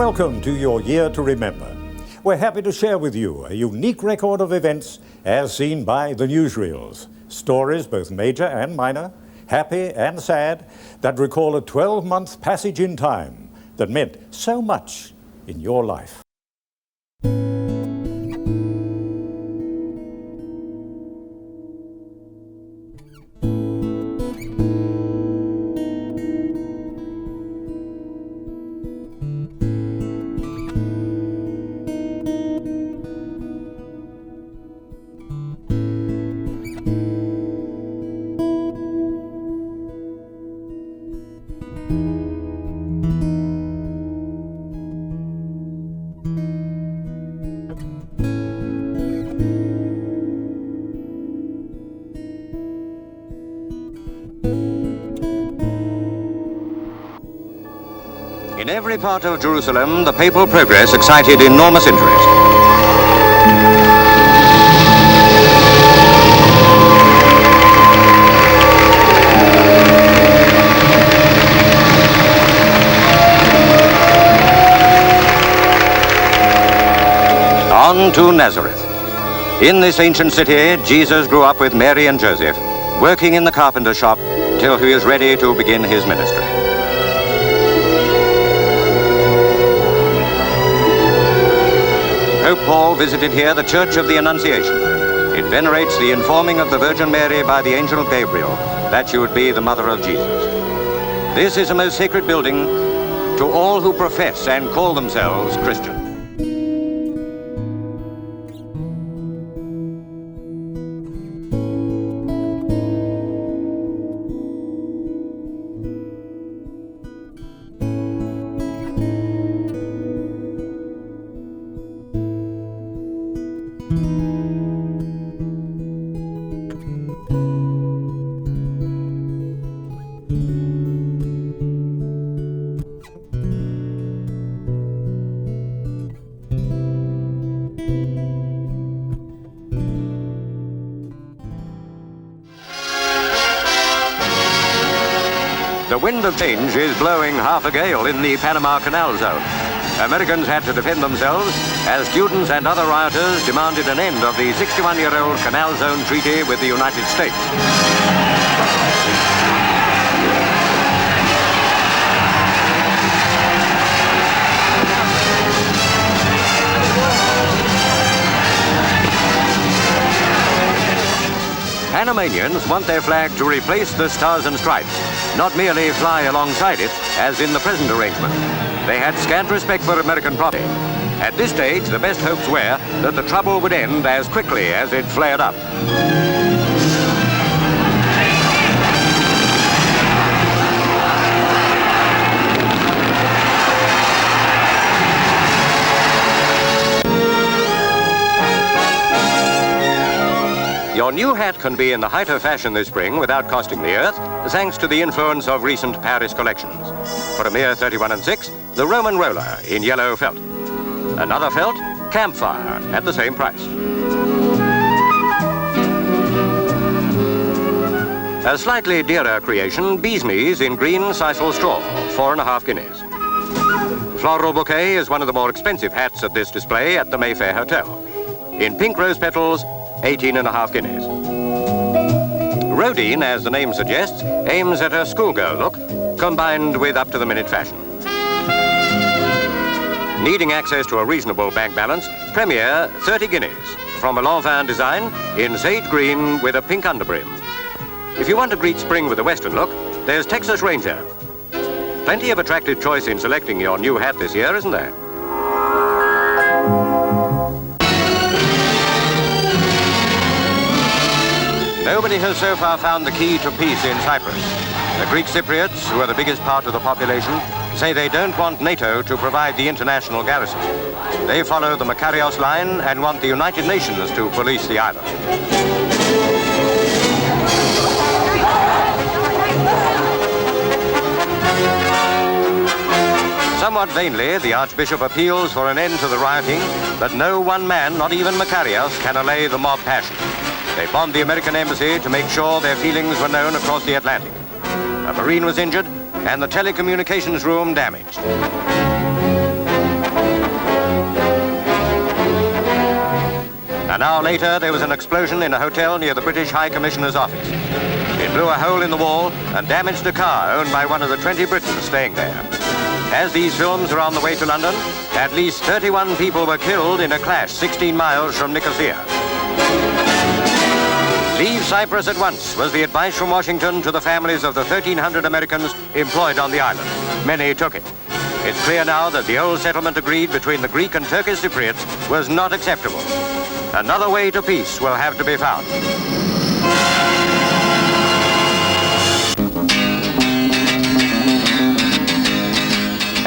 welcome to your Year to Remember. We're happy to share with you a unique record of events as seen by the newsreels. Stories, both major and minor, happy and sad, that recall a 12-month passage in time that meant so much in your life. In every part of Jerusalem, the papal progress excited enormous interest. On to Nazareth. In this ancient city, Jesus grew up with Mary and Joseph, working in the carpenter shop till he was ready to begin his ministry. Pope Paul visited here the Church of the Annunciation. It venerates the informing of the Virgin Mary by the angel Gabriel that she would be the mother of Jesus. This is a most sacred building to all who profess and call themselves Christian. The wind of change is blowing half a gale in the Panama Canal Zone. Americans had to defend themselves as students and other rioters demanded an end of the 61-year-old Canal Zone Treaty with the United States. Panamanians want their flag to replace the Stars and Stripes, not merely fly alongside it, as in the present arrangement. They had scant respect for American property. At this stage, the best hopes were that the trouble would end as quickly as it flared up. Your new hat can be in the height of fashion this spring withat costing the earth, thanks to the influence of recent Paris collections. For a mere 31 6, the Roman roller in yellow felt. Another felt, campfire, at the same price. A slightly dearer creation, bee's knees in green sisal straw, 4.5 guineas. Floral bouquet is one of the more expensive hats at this display at the Mayfair Hotel. In pink rose petals, 18.5 guineas. Rodine, as the name suggests, aims at a schoolgirl look, combined with up-to-the-minute fashion. Needing access to a reasonable bank balance, Premier, 30 guineas, from a Lanvin design in sage green with a pink underbrim. If you want to greet spring with a western look, there's Texas Ranger. Plenty of attractive choice in selecting your new hat this year, isn't there? Nobody has so far found the key to peace in Cyprus. The Greek Cypriots, who are the biggest part of the population, say they don't want NATO to provide the international garrison. They follow the Makarios line and want the United Nations to police the island. Somewhat vainly, the Archbishop appeals for an end to the rioting, but no one man, not even Makarios, can allay the mob passion. They bombed the American embassy to make sure their feelings were known across the Atlantic. A Marine was injured and the telecommunications room damaged. An hour later, there was an explosion in a hotel near the British High Commissioner's office. It blew a hole in the wall and damaged a car owned by one of the 20 Britons staying there. As these films were on the way to London, at least 31 people were killed in a clash 16 miles from Nicosia. Leave Cyprus at once was the advice from Washington to the families of the 1,300 Americans employed on the island. Many took it. It's clear now that the old settlement agreed between the Greek and Turkish Cypriots was not acceptable. Another way to peace will have to be found.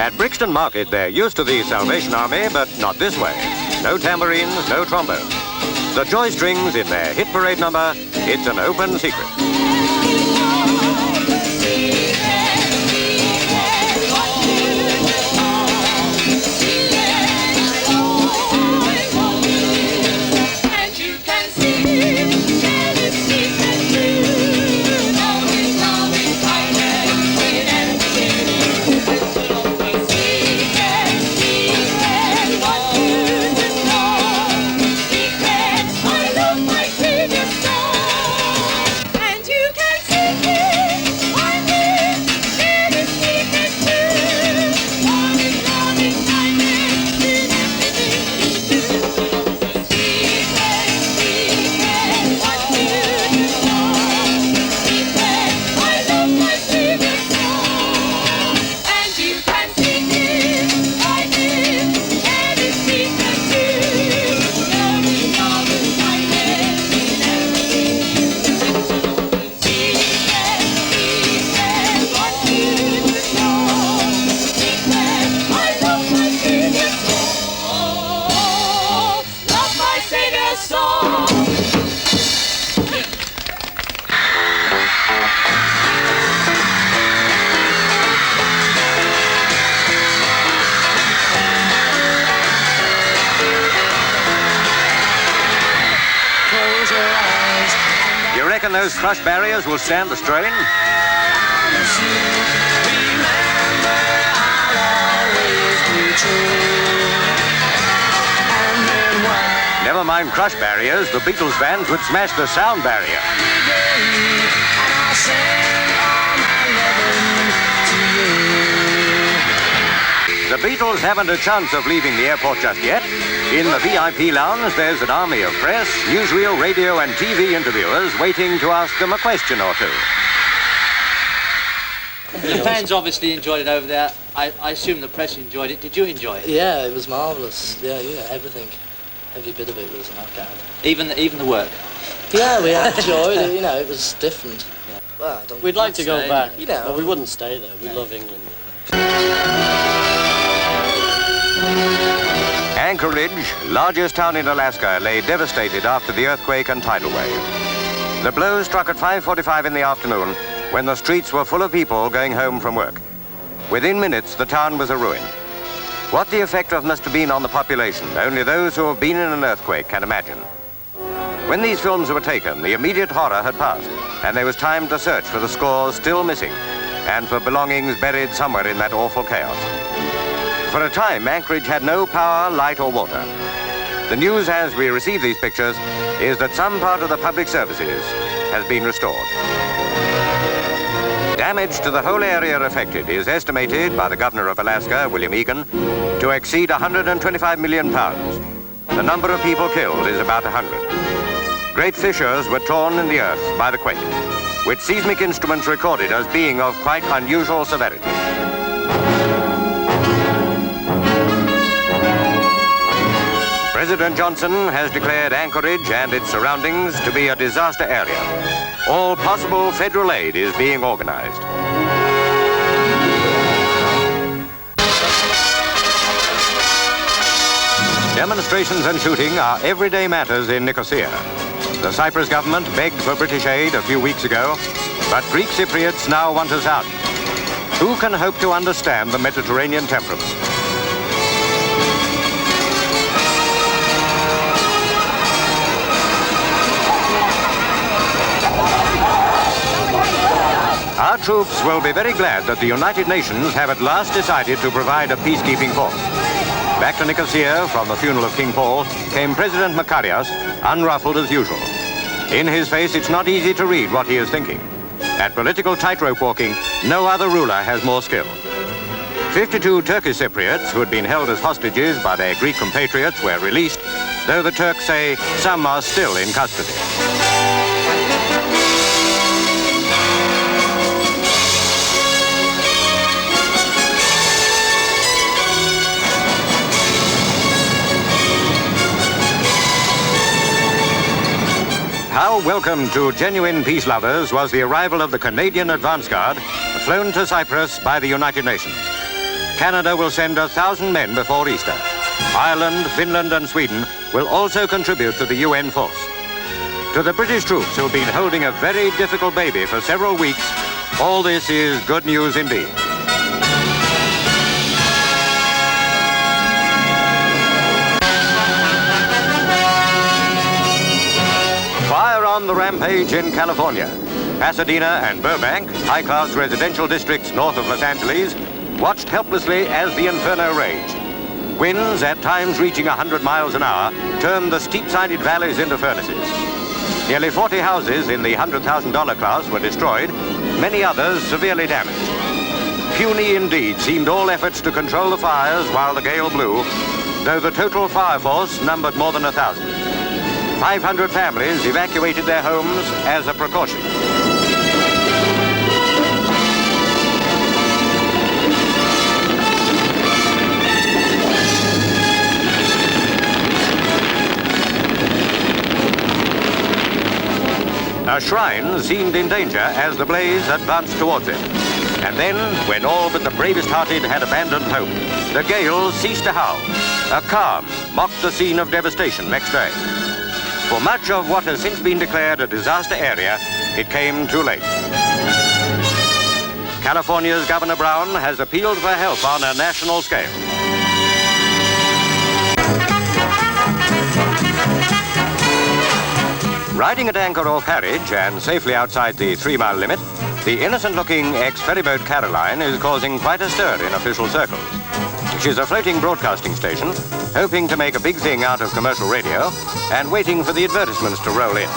At Brixton Market, they're used to the Salvation Army, but not this way. No tambourines, no trombones. The joy strings in their hit parade number, It's an Open Secret. Those crush barriers will stand the strain? Never mind crush barriers, the Beatles fans would smash the sound barrier. The Beatles haven't a chance of leaving the airport just yet. In the VIP lounge, there's an army of press, newsreel, radio and TV interviewers waiting to ask them a question or two. The fans obviously enjoyed it over there. I assume the press enjoyed it. Did you enjoy it? Yeah, it was marvellous. Yeah, everything. Every bit of it was knockout. Even the work? Yeah, we enjoyed it, it was different. Yeah. Well, we'd like to go back, but we wouldn't stay there. We love England. Anchorage, largest town in Alaska, lay devastated after the earthquake and tidal wave. The blow struck at 5:45 in the afternoon when the streets were full of people going home from work. Within minutes, the town was a ruin. What the effect must have been on the population, only those who have been in an earthquake can imagine. When these films were taken, the immediate horror had passed, and there was time to search for the scores still missing and for belongings buried somewhere in that awful chaos. For a time, Anchorage had no power, light or water. The news as we receive these pictures is that some part of the public services has been restored. Damage to the whole area affected is estimated by the Governor of Alaska, William Egan, to exceed £125 million. The number of people killed is about 100. Great fissures were torn in the earth by the quake, which seismic instruments recorded as being of quite unusual severity. President Johnson has declared Anchorage and its surroundings to be a disaster area. All possible federal aid is being organized. Demonstrations and shooting are everyday matters in Nicosia. The Cyprus government begged for British aid a few weeks ago, but Greek Cypriots now want us out. Who can hope to understand the Mediterranean temperament? Our troops will be very glad that the United Nations have at last decided to provide a peacekeeping force. Back to Nicosia from the funeral of King Paul came President Makarios, unruffled as usual. In his face, it's not easy to read what he is thinking. At political tightrope walking, no other ruler has more skill. 52 Turkish Cypriots who had been held as hostages by their Greek compatriots were released, though the Turks say some are still in custody. How welcome to genuine peace lovers was the arrival of the Canadian Advance Guard, flown to Cyprus by the United Nations. Canada will send 1,000 men before Easter. Ireland, Finland and Sweden will also contribute to the UN force. To the British troops who've been holding a very difficult baby for several weeks, all this is good news indeed. Fire on the rampage in California. Pasadena and Burbank, high-class residential districts north of Los Angeles, watched helplessly as the inferno raged. Winds, at times reaching 100 miles an hour, turned the steep-sided valleys into furnaces. Nearly 40 houses in the $100,000 class were destroyed, many others severely damaged. Puny indeed seemed all efforts to control the fires while the gale blew, though the total fire force numbered more than 1,000. 500 families evacuated their homes as a precaution. A shrine seemed in danger as the blaze advanced towards it. And then, when all but the bravest-hearted had abandoned hope, the gale ceased to howl. A calm mocked the scene of devastation next day. For much of what has since been declared a disaster area, it came too late. California's Governor Brown has appealed for help on a national scale. Riding at anchor off Harwich and safely outside the 3-mile limit, the innocent-looking ex-ferryboat Caroline is causing quite a stir in official circles. She's a floating broadcasting station, hoping to make a big thing out of commercial radio and waiting for the advertisements to roll in.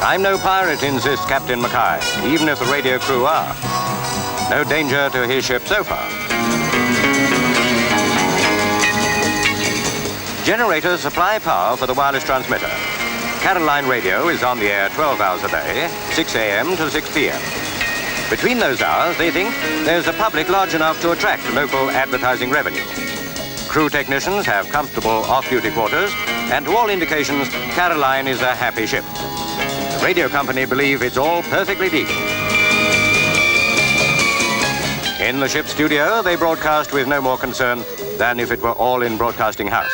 I'm no pirate, insists Captain Mackay, even if the radio crew are. No danger to his ship so far. Generators supply power for the wireless transmitter. Caroline Radio is on the air 12 hours a day, 6 a.m. to 6 p.m. Between those hours, they think, there's a public large enough to attract local advertising revenue. Crew technicians have comfortable off-duty quarters, and to all indications, Caroline is a happy ship. The radio company believe it's all perfectly legal. In the ship's studio, they broadcast with no more concern than if it were all in Broadcasting House.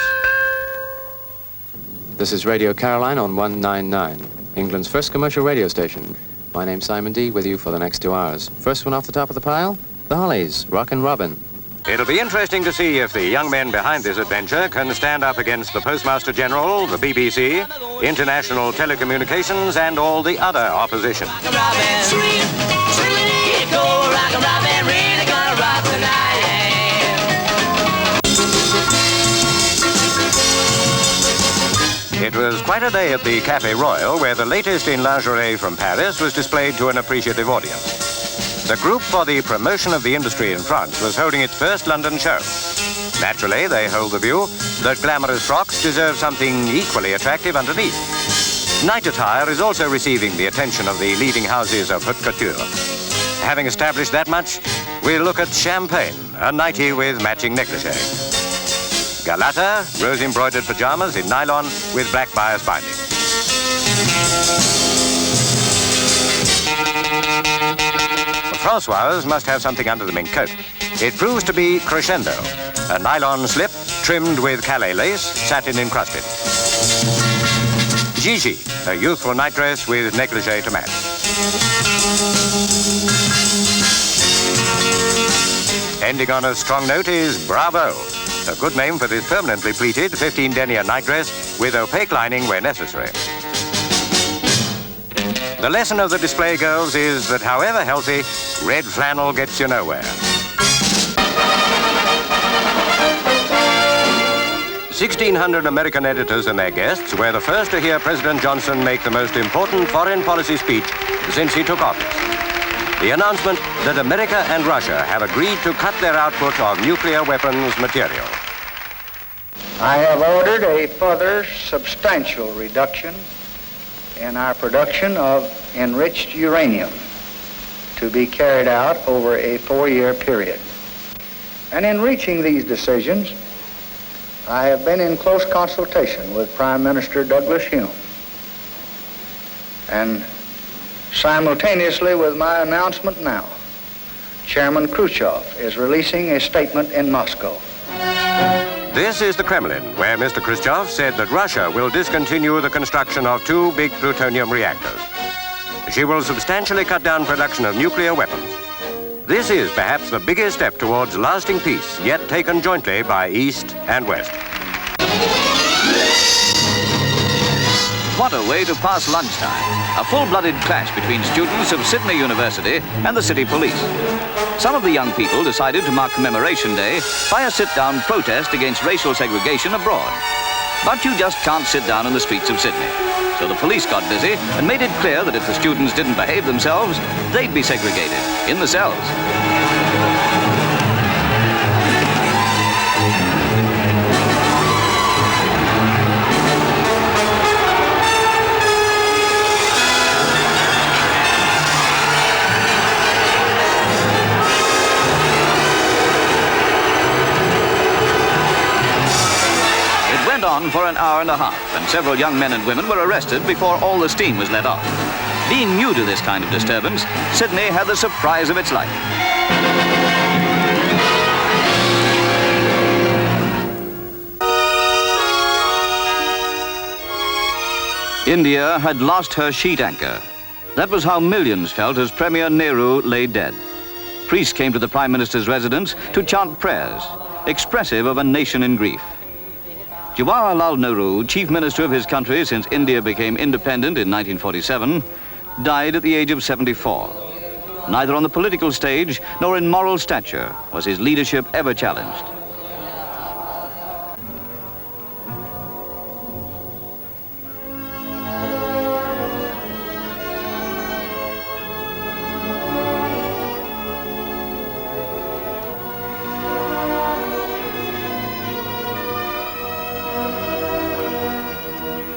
This is Radio Caroline on 199, England's first commercial radio station. My name's Simon D, with you for the next 2 hours. First one off the top of the pile, the Hollies, Rockin' Robin. It'll be interesting to see if the young men behind this adventure can stand up against the Postmaster General, the BBC, international telecommunications, and all the other opposition. It was quite a day at the Café Royal, where the latest in lingerie from Paris was displayed to an appreciative audience. The group for the promotion of the industry in France was holding its first London show. Naturally, they hold the view that glamorous frocks deserve something equally attractive underneath. Night attire is also receiving the attention of the leading houses of haute couture. Having established that much, we'll look at champagne, a nightie with matching negligee. Galata, rose-embroidered pajamas in nylon with black bias binding. Françoise must have something under the mink coat. It proves to be Crescendo, a nylon slip trimmed with Calais lace, satin encrusted. Gigi, a youthful nightdress with negligee to match. Ending on a strong note is Bravo, a good name for this permanently pleated 15 denier nightdress with opaque lining where necessary. The lesson of the display girls is that however healthy, red flannel gets you nowhere. 1,600 American editors and their guests were the first to hear President Johnson make the most important foreign policy speech since he took office. The announcement that America and Russia have agreed to cut their output of nuclear weapons material. I have ordered a further substantial reduction in our production of enriched uranium to be carried out over a 4-year period. And in reaching these decisions, I have been in close consultation with Prime Minister Douglas Hume. And simultaneously with my announcement now, Chairman Khrushchev is releasing a statement in Moscow. This is the Kremlin, where Mr. Khrushchev said that Russia will discontinue the construction of 2 big plutonium reactors. She will substantially cut down production of nuclear weapons. This is perhaps the biggest step towards lasting peace yet taken jointly by East and West. What a way to pass lunchtime. A full-blooded clash between students of Sydney University and the city police. Some of the young people decided to mark Commemoration Day by a sit-down protest against racial segregation abroad. But you just can't sit down in the streets of Sydney. So the police got busy and made it clear that if the students didn't behave themselves, they'd be segregated in the cells. On for an hour and a half, and several young men and women were arrested before all the steam was let off. Being new to this kind of disturbance, Sydney had the surprise of its life. India had lost her sheet anchor. That was how millions felt as Premier Nehru lay dead. Priests came to the Prime Minister's residence to chant prayers, expressive of a nation in grief. Jawaharlal Nehru, chief minister of his country since India became independent in 1947, died at the age of 74. Neither on the political stage nor in moral stature was his leadership ever challenged.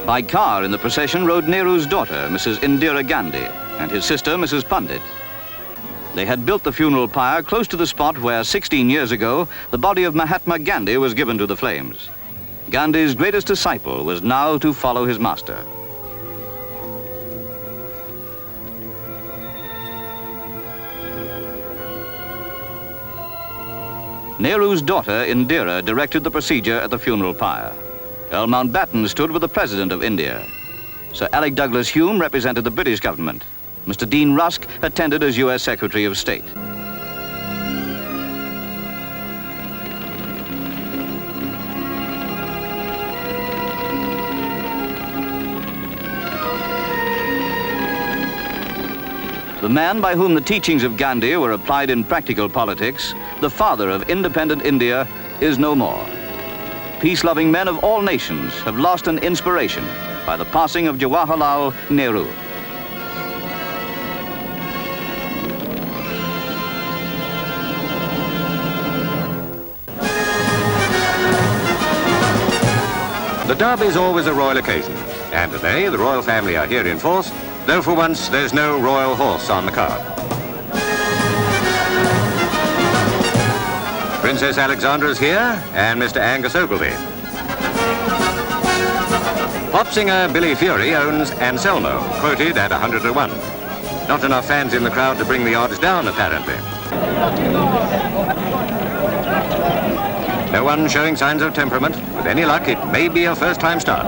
By car in the procession rode Nehru's daughter, Mrs. Indira Gandhi, and his sister, Mrs. Pandit. They had built the funeral pyre close to the spot where 16 years ago, the body of Mahatma Gandhi was given to the flames. Gandhi's greatest disciple was now to follow his master. Nehru's daughter, Indira, directed the procedure at the funeral pyre. Earl Mountbatten stood with the President of India. Sir Alec Douglas Hume represented the British government. Mr. Dean Rusk attended as U.S. Secretary of State. The man by whom the teachings of Gandhi were applied in practical politics, the father of independent India, is no more. Peace-loving men of all nations have lost an inspiration by the passing of Jawaharlal Nehru. The Derby is always a royal occasion, and today the royal family are here in force, though for once there's no royal horse on the card. Princess Alexandra is here, and Mr. Angus Ogilvy. Pop singer Billy Fury owns Anselmo, quoted at 100 to 1. Not enough fans in the crowd to bring the odds down, apparently. No one showing signs of temperament. With any luck, it may be a first-time start.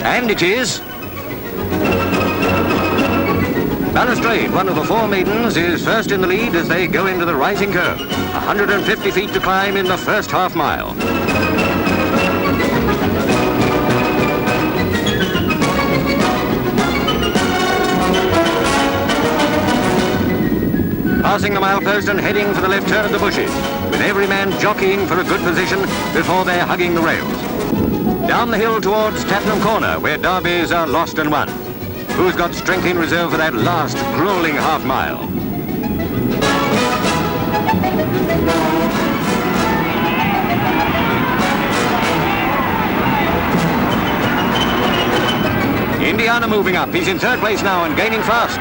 And it is. Balustrade, one of the four maidens, is first in the lead as they go into the rising curve. 150 feet to climb in the first half mile. passing the milepost and heading for the left turn of the bushes, with every man jockeying for a good position before they're hugging the rails. Down the hill towards Tattenham Corner, where derbies are lost and won. Who's got strength in reserve for that last grueling half mile? Indiana moving up. He's in third place now and gaining fast.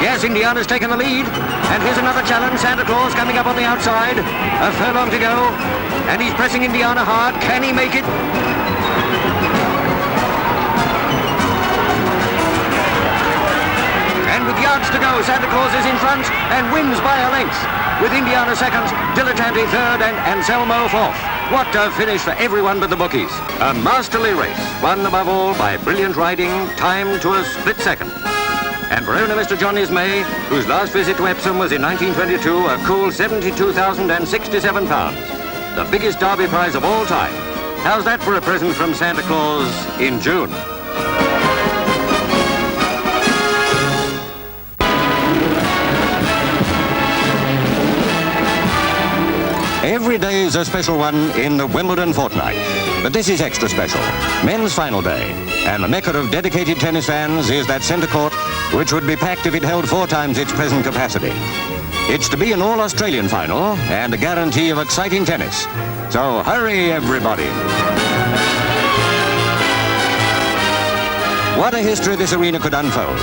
Yes, Indiana's taken the lead. And here's another challenge. Santa Claus coming up on the outside. A furlong to go. And he's pressing Indiana hard. Can he make it? And with yards to go, Santa Claus is in front and wins by a length. With Indiana second, Dilettante third and Anselmo fourth. What a finish for everyone but the bookies. A masterly race, won above all by brilliant riding, timed to a split second. And for owner Mr. John Ismay, whose last visit to Epsom was in 1922, a cool £72,067. The biggest Derby prize of all time. How's that for a present from Santa Claus in June? Every day is a special one in the Wimbledon fortnight. But this is extra special, men's final day. And the mecca of dedicated tennis fans is that centre court, which would be packed if it held 4 times its present capacity. It's to be an all-Australian final and a guarantee of exciting tennis. So hurry, everybody. What a history this arena could unfold.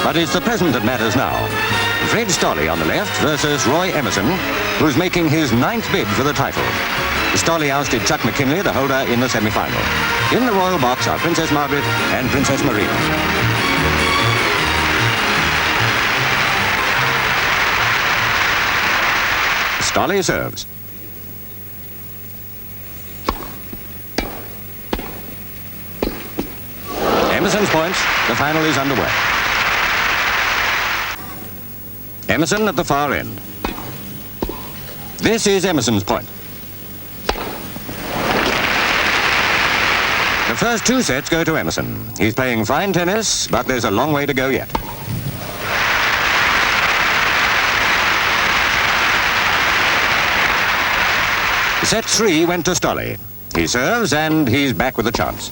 But it's the present that matters now. Fred Stolley on the left versus Roy Emerson, who's making his 9th bid for the title. Stolley ousted Chuck McKinley, the holder, in the semi-final. In the royal box are Princess Margaret and Princess Maria. Stolley serves. Emerson's points. The final is underway. Emerson at the far end. This is Emerson's point. The first 2 sets go to Emerson. He's playing fine tennis, but there's a long way to go yet. Set 3 went to Stolley. He serves and he's back with a chance.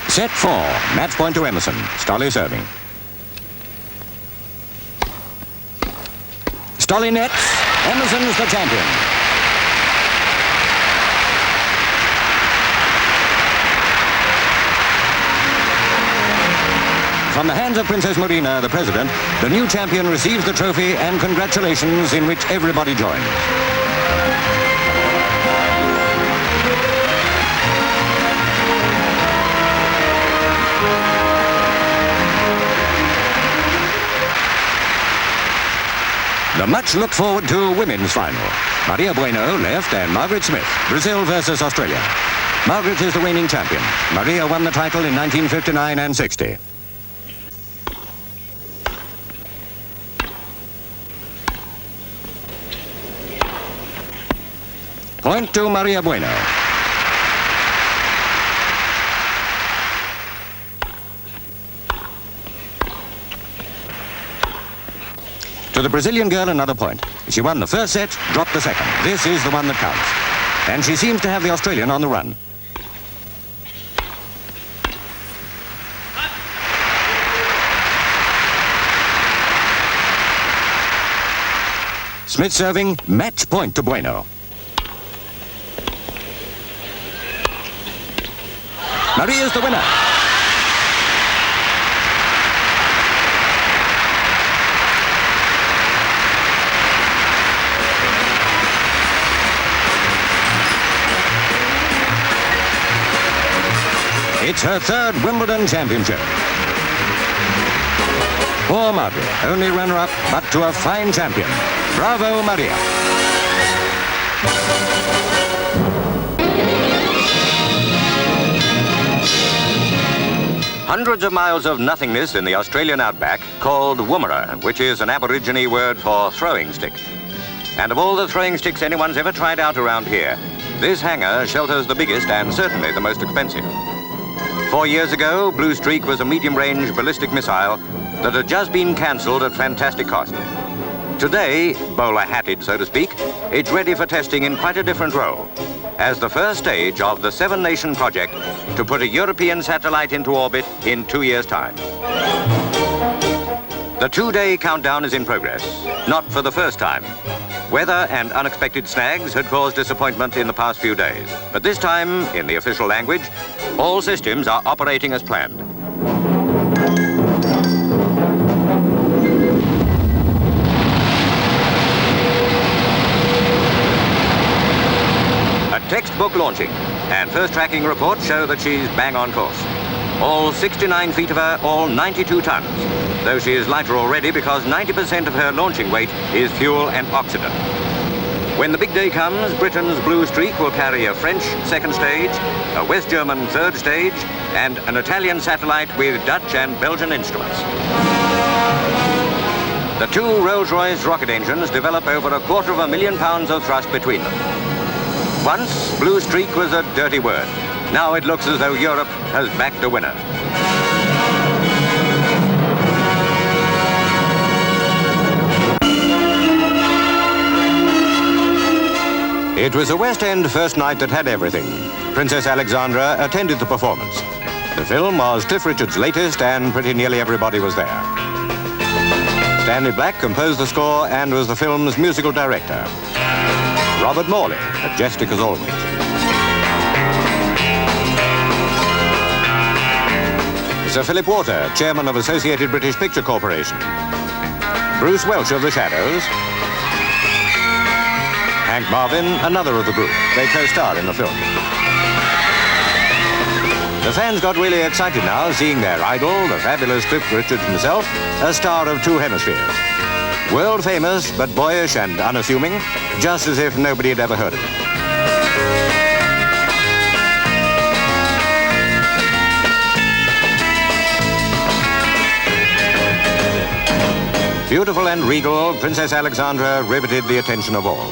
Set 4, match point to Emerson. Stolley serving. Stolley nets. Emerson's the champion. From the hands of Princess Marina, the president, the new champion receives the trophy and congratulations in which everybody joins. The much looked forward to women's final. Maria Bueno left and Margaret Smith, Brazil versus Australia. Margaret is the reigning champion. Maria won the title in 1959 and 60. Point to Maria Bueno. To the Brazilian girl, another point. She won the first set, dropped the second. This is the one that counts. And she seems to have the Australian on the run. Smith serving, match point to Bueno. Maria's the winner. It's her 3rd Wimbledon championship. Poor Margaret, only runner-up, but to a fine champion. Bravo, Maria. Hundreds of miles of nothingness in the Australian outback called Woomera, which is an Aborigine word for throwing stick. And of all the throwing sticks anyone's ever tried out around here, this hangar shelters the biggest and certainly the most expensive. 4 years ago, Blue Streak was a medium-range ballistic missile that had just been cancelled at fantastic cost. Today, bowler-hatted, so to speak, it's ready for testing in quite a different role, as the first stage of the seven-nation project to put a European satellite into orbit in 2 years' time. The 2-day countdown is in progress, not for the first time. Weather and unexpected snags had caused disappointment in the past few days, but this time, in the official language, all systems are operating as planned. Textbook launching, and first tracking reports show that she's bang on course. All 69 feet of her, all 92 tons, though she is lighter already because 90% of her launching weight is fuel and oxygen. When the big day comes, Britain's Blue Streak will carry a French second stage, a West German third stage, and an Italian satellite with Dutch and Belgian instruments. The two Rolls-Royce rocket engines develop over £250,000 pounds of thrust between them. Once, Blue Streak was a dirty word. Now it looks as though Europe has backed a winner. It was a West End first night that had everything. Princess Alexandra attended the performance. The film was Cliff Richard's latest, and pretty nearly everybody was there. Stanley Black composed the score and was the film's musical director. Robert Morley, majestic as always. Sir Philip Water, chairman of Associated British Picture Corporation. Bruce Welch of The Shadows. Hank Marvin, another of the group. They co-star in the film. The fans got really excited now, seeing their idol, the fabulous Cliff Richard himself, a star of two hemispheres. World famous, but boyish and unassuming, just as if nobody had ever heard of him. Beautiful and regal, Princess Alexandra riveted the attention of all.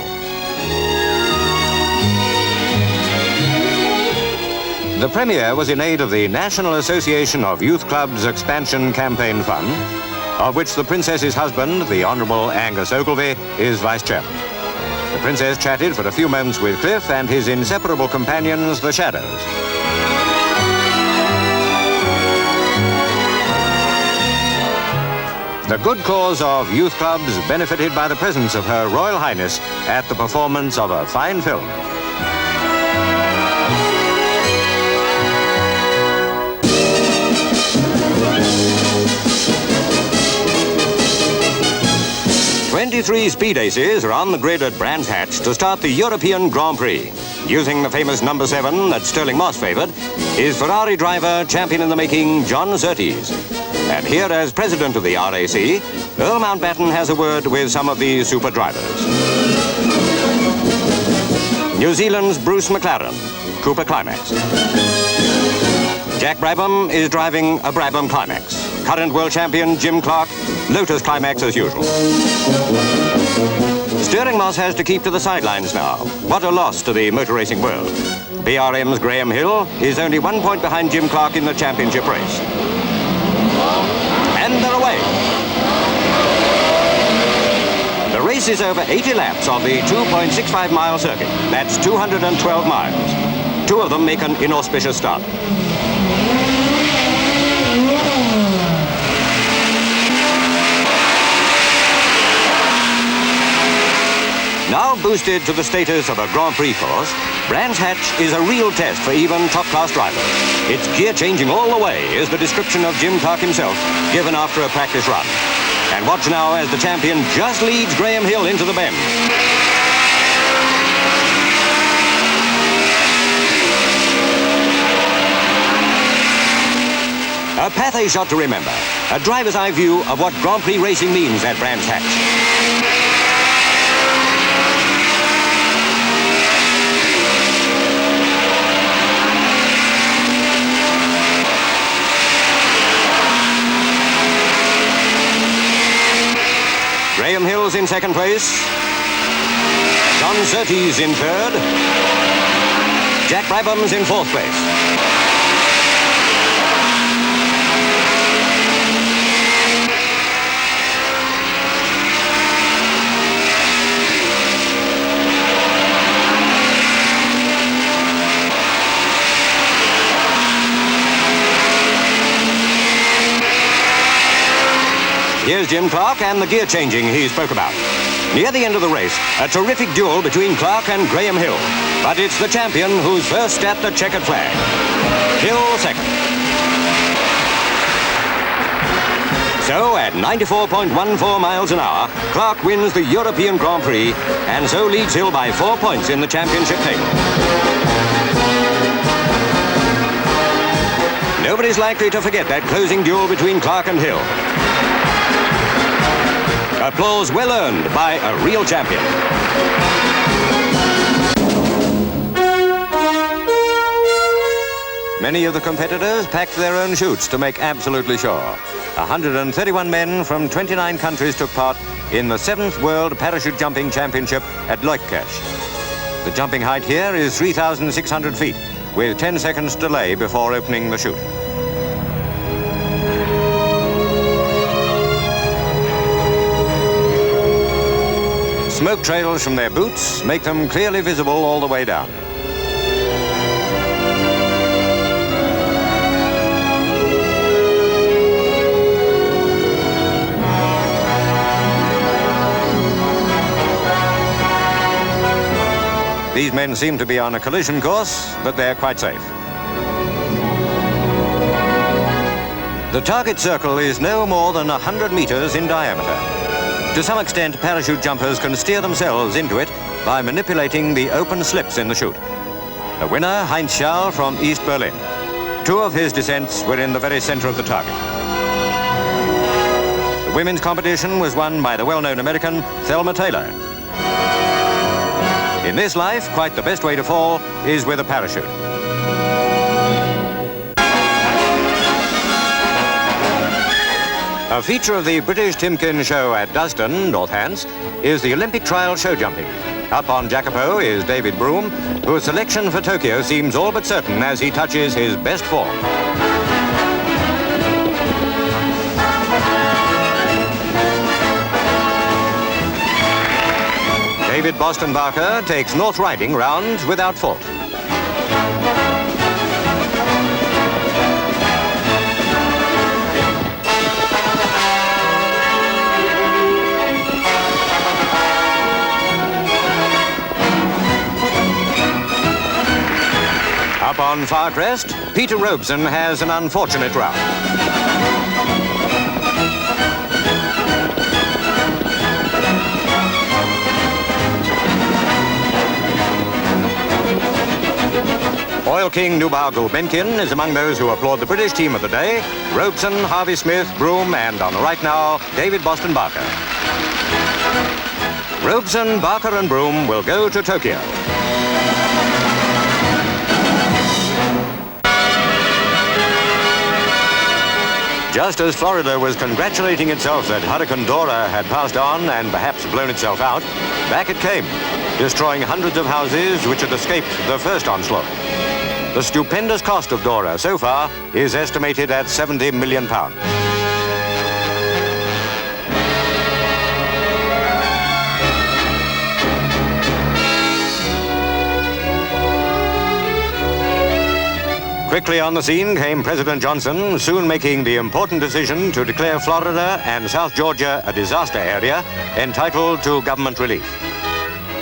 The premiere was in aid of the National Association of Youth Clubs Expansion Campaign Fund, of which the Princess's husband, the Honourable Angus Ogilvy, is vice chairman. The Princess chatted for a few moments with Cliff and his inseparable companions, the Shadows. The good cause of youth clubs benefited by the presence of Her Royal Highness at the performance of a fine film. Three speed aces are on the grid at Brands Hatch to start the European Grand Prix. Using the famous number 7 that Sterling Moss favoured is Ferrari driver, champion in the making, John Surtees. And here, as president of the RAC, Earl Mountbatten has a word with some of these super drivers. New Zealand's Bruce McLaren, Cooper Climax. Jack Brabham is driving a Brabham Climax. Current world champion Jim Clark, Lotus Climax as usual. Sterling Moss has to keep to the sidelines now. What a loss to the motor racing world. BRM's Graham Hill is only 1 point behind Jim Clark in the championship race. And they're away. The race is over 80 laps of the 2.65-mile circuit. That's 212 miles. Two of them make an inauspicious start. Now boosted to the status of a Grand Prix course, Brands Hatch is a real test for even top-class drivers. It's gear-changing all the way, is the description of Jim Clark himself, given after a practice run. And watch now as the champion just leads Graham Hill into the bend. A Pathe shot to remember, a driver's eye view of what Grand Prix racing means at Brands Hatch. Graham Hill's in second place. John Surtees in third. Jack Brabham's in fourth place. Here's Jim Clark and the gear changing he spoke about. Near the end of the race, a terrific duel between Clark and Graham Hill. But it's the champion who's first at the checkered flag. Hill second. So, at 94.14 miles an hour, Clark wins the European Grand Prix and so leads Hill by 4 points in the championship table. Nobody's likely to forget that closing duel between Clark and Hill. Applause well earned by a real champion. Many of the competitors packed their own chutes to make absolutely sure. 131 men from 29 countries took part in the 7th World Parachute Jumping Championship at Leukirch. The jumping height here is 3,600 feet, with 10 seconds delay before opening the chute. Smoke trails from their boots make them clearly visible all the way down. These men seem to be on a collision course, but they're quite safe. The target circle is no more than 100 meters in diameter. To some extent, parachute jumpers can steer themselves into it by manipulating the open slips in the chute. The winner, Heinz Schall from East Berlin. 2 of his descents were in the very center of the target. The women's competition was won by the well-known American Thelma Taylor. In this life, quite the best way to fall is with a parachute. A feature of the British Timken show at Duston, Northants, is the Olympic trial show jumping. Up on Jacopo is David Broom, whose selection for Tokyo seems all but certain as he touches his best form. David Boston Barker takes North Riding round without fault. Up on Farcrest, Peter Robeson has an unfortunate round. Oil King Nubar Gulbenkian is among those who applaud the British team of the day. Robeson, Harvey Smith, Broom, and on the right now, David Boston Barker. Robeson, Barker and Broom will go to Tokyo. Just as Florida was congratulating itself that Hurricane Dora had passed on and perhaps blown itself out, back it came, destroying hundreds of houses which had escaped the first onslaught. The stupendous cost of Dora so far is estimated at £70 million. Quickly on the scene came President Johnson, soon making the important decision to declare Florida and South Georgia a disaster area entitled to government relief.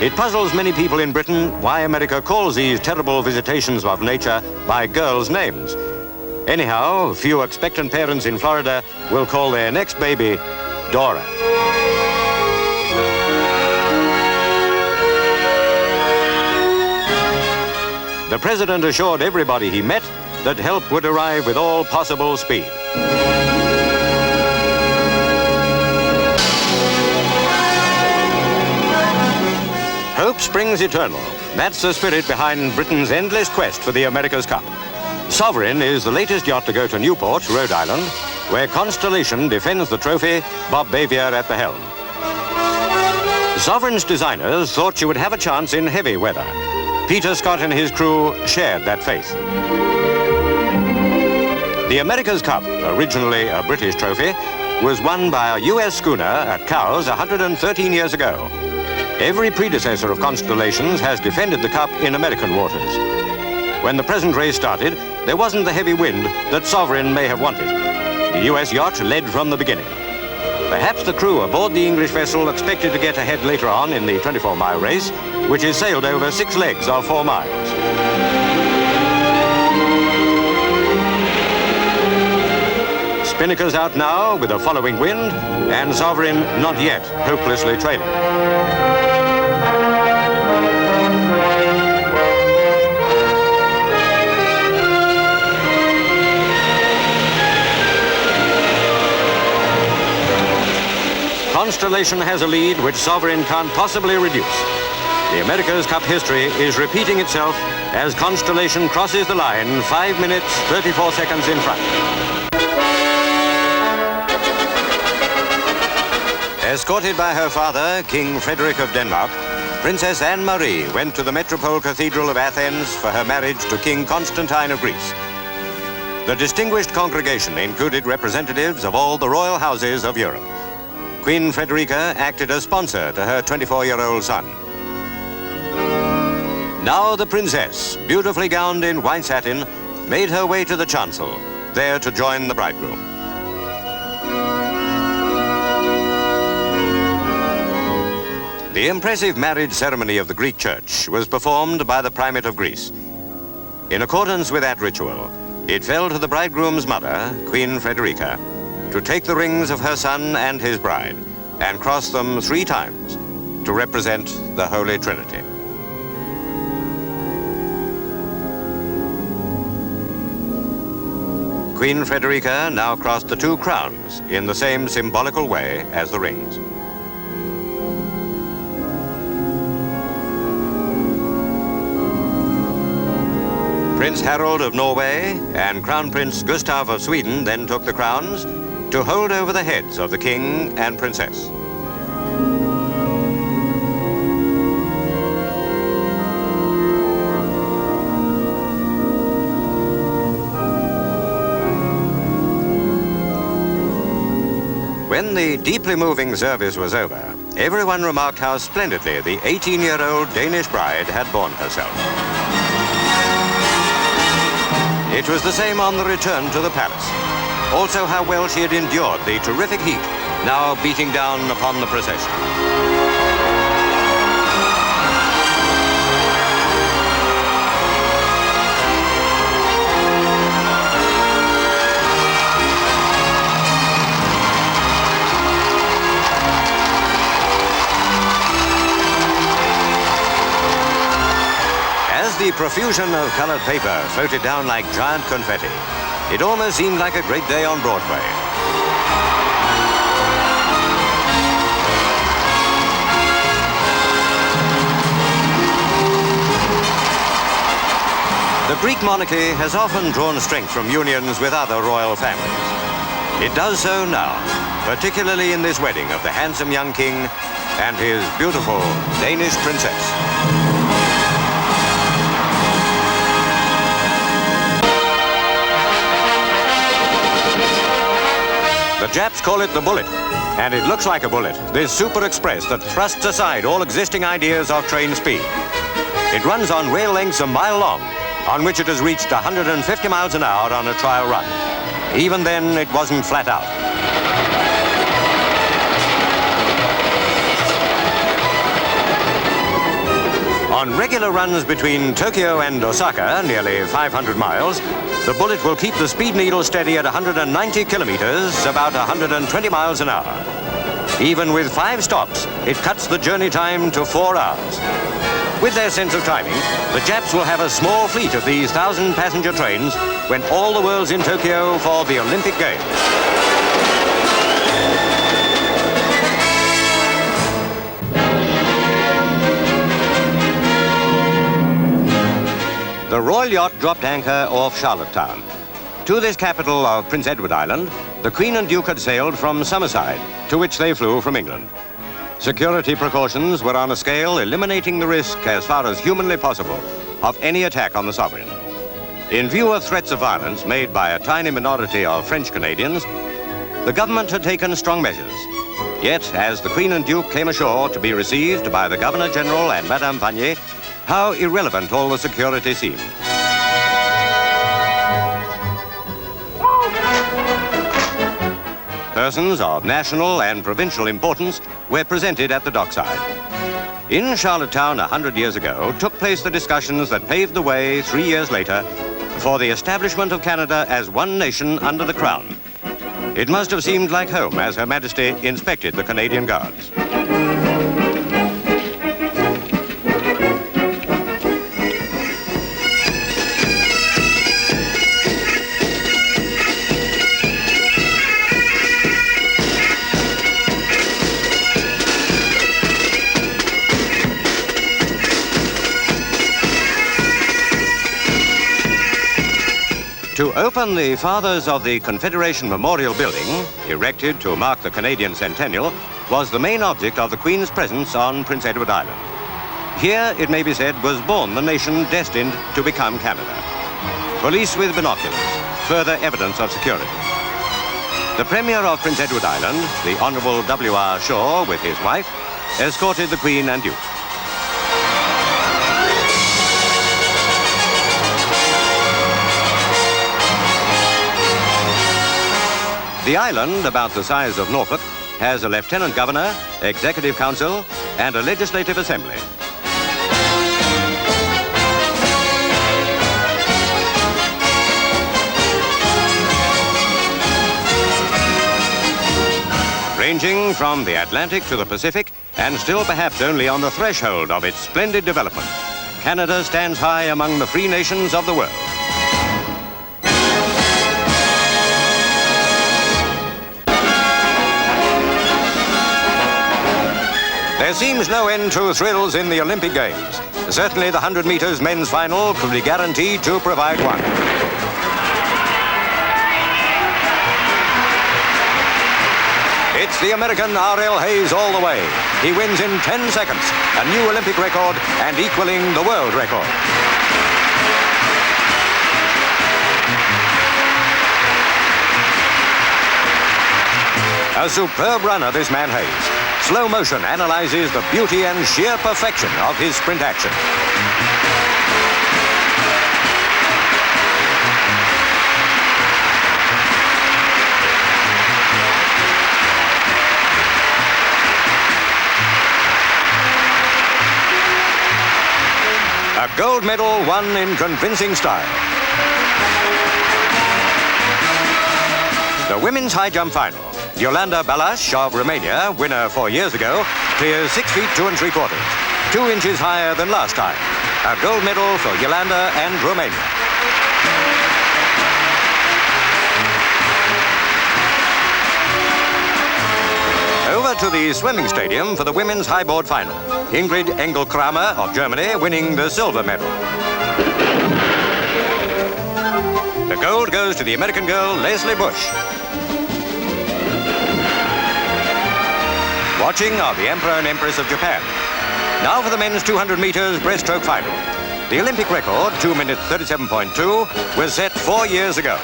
It puzzles many people in Britain why America calls these terrible visitations of nature by girls' names. Anyhow, few expectant parents in Florida will call their next baby Dora. The president assured everybody he met that help would arrive with all possible speed. Hope springs eternal. That's the spirit behind Britain's endless quest for the America's Cup. Sovereign is the latest yacht to go to Newport, Rhode Island, where Constellation defends the trophy, Bob Bavier at the helm. Sovereign's designers thought she would have a chance in heavy weather. Peter Scott and his crew shared that faith. The America's Cup, originally a British trophy, was won by a US schooner at Cowes 113 years ago. Every predecessor of Constellations has defended the Cup in American waters. When the present race started, there wasn't the heavy wind that Sovereign may have wanted. The US yacht led from the beginning. Perhaps the crew aboard the English vessel expected to get ahead later on in the 24-mile race, which is sailed over 6 legs of 4 miles. Spinnakers out now with a following wind, and Sovereign not yet hopelessly trailing. Constellation has a lead which Sovereign can't possibly reduce. The America's Cup history is repeating itself as Constellation crosses the line 5 minutes, 34 seconds in front. Escorted by her father, King Frederick of Denmark, Princess Anne-Marie went to the Metropole Cathedral of Athens for her marriage to King Constantine of Greece. The distinguished congregation included representatives of all the royal houses of Europe. Queen Frederica acted as sponsor to her 24-year-old son. Now the princess, beautifully gowned in white satin, made her way to the chancel, there to join the bridegroom. The impressive marriage ceremony of the Greek church was performed by the primate of Greece. In accordance with that ritual, it fell to the bridegroom's mother, Queen Frederica, to take the rings of her son and his bride and cross them 3 times to represent the Holy Trinity. Queen Frederica now crossed the 2 crowns in the same symbolical way as the rings. Prince Harold of Norway and Crown Prince Gustav of Sweden then took the crowns to hold over the heads of the king and princess. When the deeply moving service was over, everyone remarked how splendidly the 18-year-old Danish bride had borne herself. It was the same on the return to the palace. Also how well she had endured the terrific heat now beating down upon the procession. As the profusion of colored paper floated down like giant confetti, it almost seemed like a great day on Broadway. The Greek monarchy has often drawn strength from unions with other royal families. It does so now, particularly in this wedding of the handsome young king and his beautiful Danish princess. The Japs call it the bullet, and it looks like a bullet, this super express that thrusts aside all existing ideas of train speed. It runs on rail lengths a mile long, on which it has reached 150 miles an hour on a trial run. Even then, it wasn't flat out. On regular runs between Tokyo and Osaka, nearly 500 miles, the bullet will keep the speed needle steady at 190 kilometers, about 120 miles an hour. Even with 5 stops, it cuts the journey time to 4 hours. With their sense of timing, the Japs will have a small fleet of these 1,000-passenger trains when all the world's in Tokyo for the Olympic Games. The royal yacht dropped anchor off Charlottetown. To this capital of Prince Edward Island, the Queen and Duke had sailed from Summerside, to which they flew from England. Security precautions were on a scale eliminating the risk, as far as humanly possible, of any attack on the sovereign. In view of threats of violence made by a tiny minority of French Canadians, the government had taken strong measures. Yet, as the Queen and Duke came ashore to be received by the Governor-General and Madame Vanier, how irrelevant all the security seemed. Persons of national and provincial importance were presented at the dockside. In Charlottetown 100 years ago took place the discussions that paved the way 3 years later for the establishment of Canada as one nation under the Crown. It must have seemed like home as Her Majesty inspected the Canadian Guards. To open the Fathers of the Confederation Memorial Building, erected to mark the Canadian centennial, was the main object of the Queen's presence on Prince Edward Island. Here, it may be said, was born the nation destined to become Canada. Police with binoculars, further evidence of security. The Premier of Prince Edward Island, the Honourable W.R. Shaw, with his wife, escorted the Queen and Duke. The island, about the size of Norfolk, has a Lieutenant Governor, Executive Council, and a Legislative Assembly. Ranging from the Atlantic to the Pacific, and still perhaps only on the threshold of its splendid development, Canada stands high among the free nations of the world. There seems no end to thrills in the Olympic Games. Certainly the 100 meters men's final could be guaranteed to provide one. It's the American R.L. Hayes all the way. He wins in 10 seconds, a new Olympic record and equaling the world record. A superb runner, this man Hayes. Slow motion analyzes the beauty and sheer perfection of his sprint action. A gold medal won in convincing style. The women's high jump final. Yolanda Balash of Romania, winner 4 years ago, clears 6 feet 2 3/4, 2 inches higher than last time. A gold medal for Yolanda and Romania. Over to the swimming stadium for the women's highboard final. Ingrid Engel-Kramer of Germany winning the silver medal. The gold goes to the American girl Leslie Bush. Watching are the Emperor and Empress of Japan. Now for the men's 200 meters breaststroke final. The Olympic record, 2 minutes 37.2, was set 4 years ago.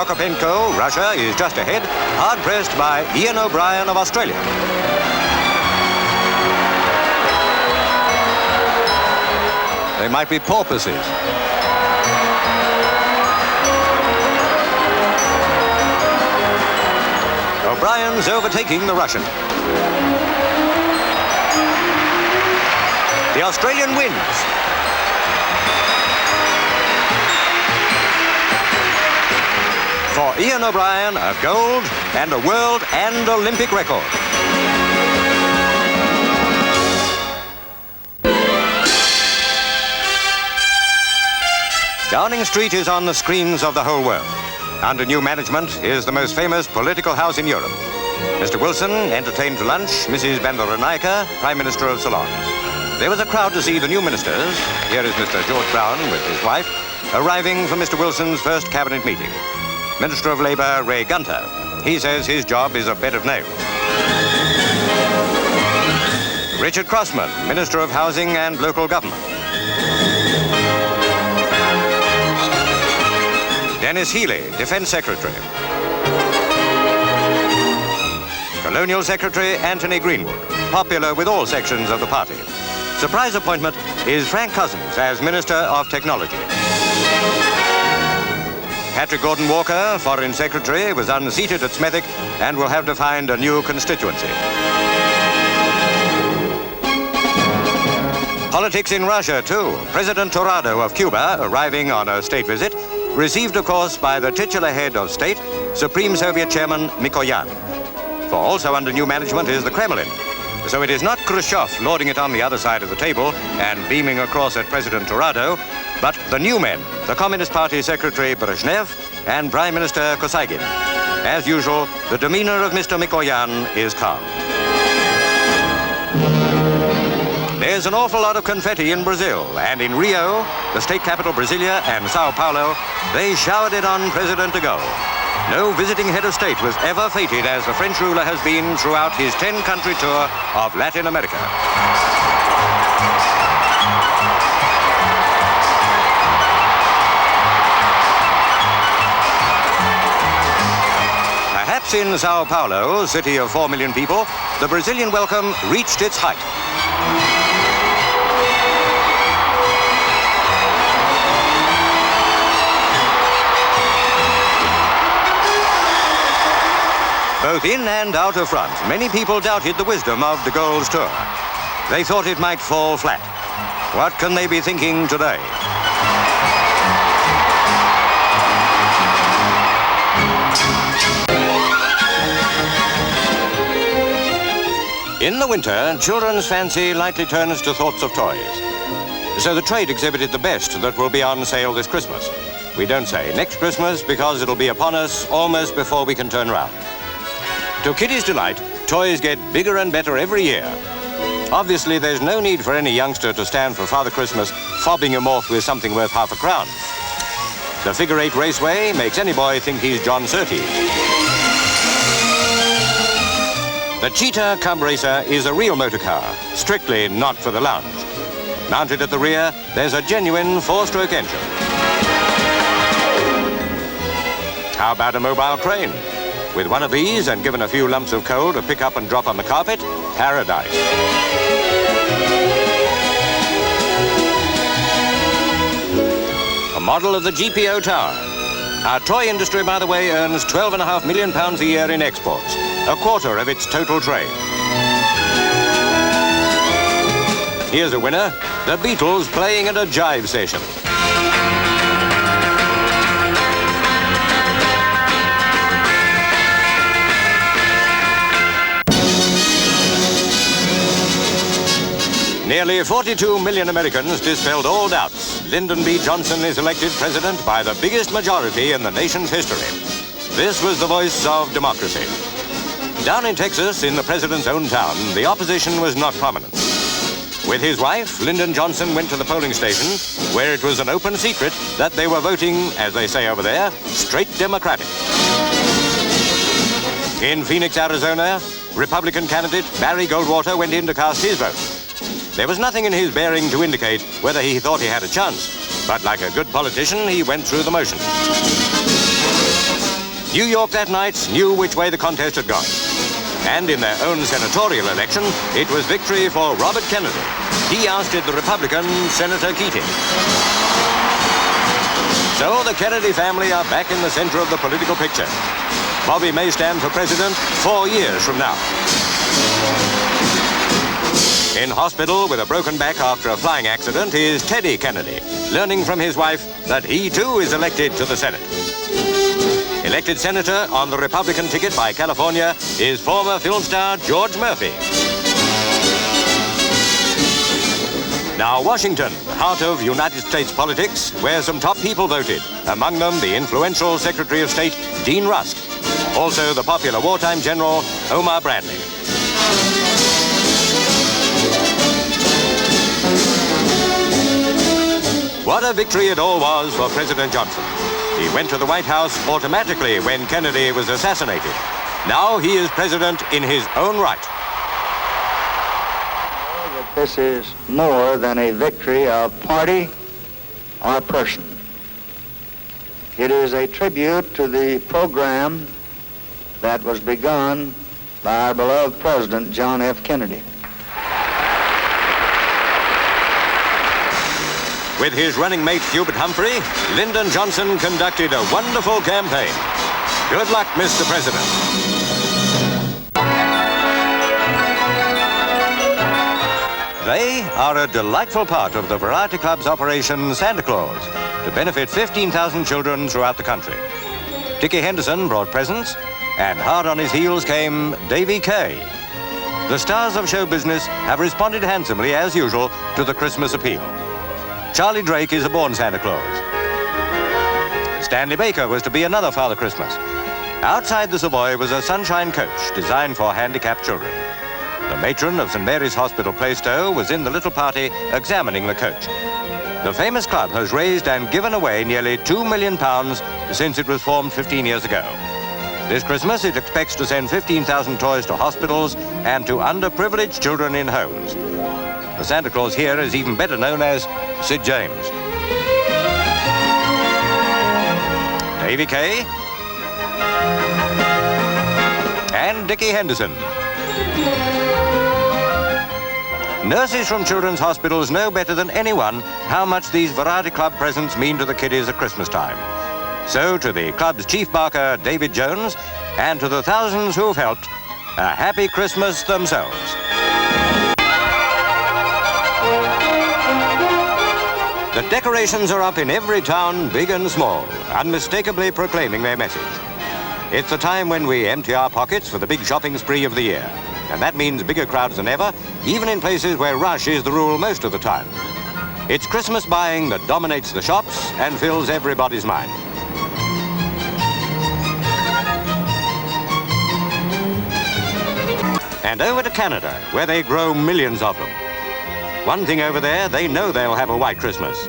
Prokopenko, Russia, is just ahead, hard-pressed by Ian O'Brien of Australia. They might be porpoises. O'Brien's overtaking the Russian. The Australian wins. For Ian O'Brien, a gold and a world and Olympic record. Downing Street is on the screens of the whole world. Under new management is the most famous political house in Europe. Mr. Wilson entertained to lunch Mrs. Bandaranaike, Prime Minister of Ceylon. There was a crowd to see the new ministers. Here is Mr. George Brown with his wife, arriving for Mr. Wilson's first cabinet meeting. Minister of Labour, Ray Gunter. He says his job is a bed of nails. Richard Crossman, Minister of Housing and Local Government. Dennis Healy, Defense Secretary. Colonial Secretary Anthony Greenwood, popular with all sections of the party. Surprise appointment is Frank Cousins as Minister of Technology. Patrick Gordon Walker, Foreign Secretary, was unseated at Smethwick and will have to find a new constituency. Politics in Russia, too. President Torrado of Cuba, arriving on a state visit, received, of course, by the titular head of state, Supreme Soviet Chairman Mikoyan. For also under new management is the Kremlin. So it is not Khrushchev lording it on the other side of the table and beaming across at President Torrado, but the new men, the Communist Party Secretary Brezhnev and Prime Minister Kosygin. As usual, the demeanor of Mr. Mikoyan is calm. There's an awful lot of confetti in Brazil, and in Rio, the state capital Brasilia, and Sao Paulo, they showered it on President de Gaulle. No visiting head of state was ever feted as the French ruler has been throughout his 10-country tour of Latin America. Perhaps in Sao Paulo, city of 4 million people, the Brazilian welcome reached its height. Both in and out of front, many people doubted the wisdom of de Gaulle's tour. They thought it might fall flat. What can they be thinking today? In the winter, children's fancy lightly turns to thoughts of toys. So the trade exhibited the best that will be on sale this Christmas. We don't say next Christmas because it'll be upon us almost before we can turn round. To kiddies' delight, toys get bigger and better every year. Obviously, there's no need for any youngster to stand for Father Christmas fobbing him off with something worth half a crown. The figure-8 raceway makes any boy think he's John Surtees. The Cheetah Cub Racer is a real motor car, strictly not for the lounge. Mounted at the rear, there's a genuine 4-stroke engine. How about a mobile crane? With one of these and given a few lumps of coal to pick up and drop on the carpet, paradise. A model of the GPO Tower. Our toy industry, by the way, earns £12.5 million a year in exports, a quarter of its total trade. Here's a winner, the Beatles playing at a jive session. Nearly 42 million Americans dispelled all doubts. Lyndon B. Johnson is elected president by the biggest majority in the nation's history. This was the voice of democracy. Down in Texas, in the president's own town, the opposition was not prominent. With his wife, Lyndon Johnson went to the polling station, where it was an open secret that they were voting, as they say over there, straight Democratic. In Phoenix, Arizona, Republican candidate Barry Goldwater went in to cast his vote. There was nothing in his bearing to indicate whether he thought he had a chance, but like a good politician, he went through the motions. New York that night knew which way the contest had gone. And in their own senatorial election, it was victory for Robert Kennedy. He ousted the Republican Senator Keating. So the Kennedy family are back in the center of the political picture. Bobby may stand for president 4 years from now. In hospital with a broken back after a flying accident is Teddy Kennedy, learning from his wife that he too is elected to the Senate. Elected senator on the Republican ticket by California is former film star George Murphy. Now Washington, heart of United States politics, where some top people voted, among them the influential Secretary of State Dean Rusk, also the popular wartime general Omar Bradley. What a victory it all was for President Johnson. He went to the White House automatically when Kennedy was assassinated. Now he is president in his own right. That this is more than a victory of party or person. It is a tribute to the program that was begun by our beloved President, John F. Kennedy. With his running mate, Hubert Humphrey, Lyndon Johnson conducted a wonderful campaign. Good luck, Mr. President. They are a delightful part of the Variety Club's Operation Santa Claus to benefit 15,000 children throughout the country. Dickie Henderson brought presents, and hard on his heels came Davy Kay. The stars of show business have responded handsomely, as usual, to the Christmas appeal. Charlie Drake is a born Santa Claus. Stanley Baker was to be another Father Christmas. Outside the Savoy was a sunshine coach designed for handicapped children. The matron of St. Mary's Hospital, Plaistow, was in the little party examining the coach. The famous club has raised and given away nearly £2 million since it was formed 15 years ago. This Christmas, it expects to send 15,000 toys to hospitals and to underprivileged children in homes. The Santa Claus here is even better known as Sid James. Davy Kay and Dickie Henderson. Nurses from children's hospitals know better than anyone how much these Variety Club presents mean to the kiddies at Christmas time. So to the club's chief barker, David Jones, and to the thousands who've helped, a happy Christmas themselves. The decorations are up in every town, big and small, unmistakably proclaiming their message. It's the time when we empty our pockets for the big shopping spree of the year. And that means bigger crowds than ever, even in places where rush is the rule most of the time. It's Christmas buying that dominates the shops and fills everybody's mind. And over to Canada, where they grow millions of them. One thing over there, they know they'll have a white Christmas.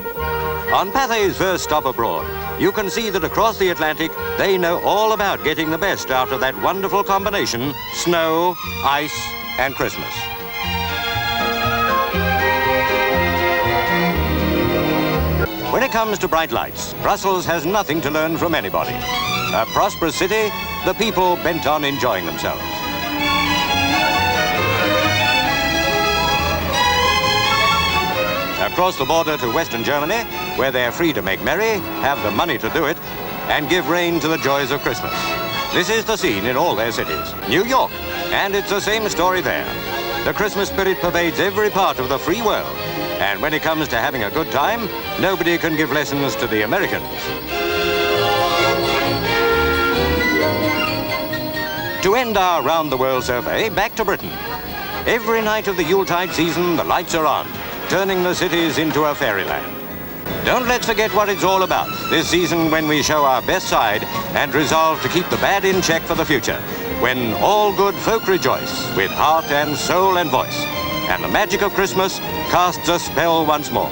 On Pathe's first stop abroad, you can see that across the Atlantic, they know all about getting the best out of that wonderful combination, snow, ice, and Christmas. When it comes to bright lights, Brussels has nothing to learn from anybody. A prosperous city, the people bent on enjoying themselves. Across the border to Western Germany, where they're free to make merry, have the money to do it, and give rein to the joys of Christmas. This is the scene in all their cities. New York, and it's the same story there. The Christmas spirit pervades every part of the free world, and when it comes to having a good time, nobody can give lessons to the Americans. To end our round-the-world survey, back to Britain. Every night of the Yuletide season, the lights are on, turning the cities into a fairyland. Don't let's forget what it's all about this season, when we show our best side and resolve to keep the bad in check for the future, when all good folk rejoice with heart and soul and voice, and the magic of Christmas casts a spell once more.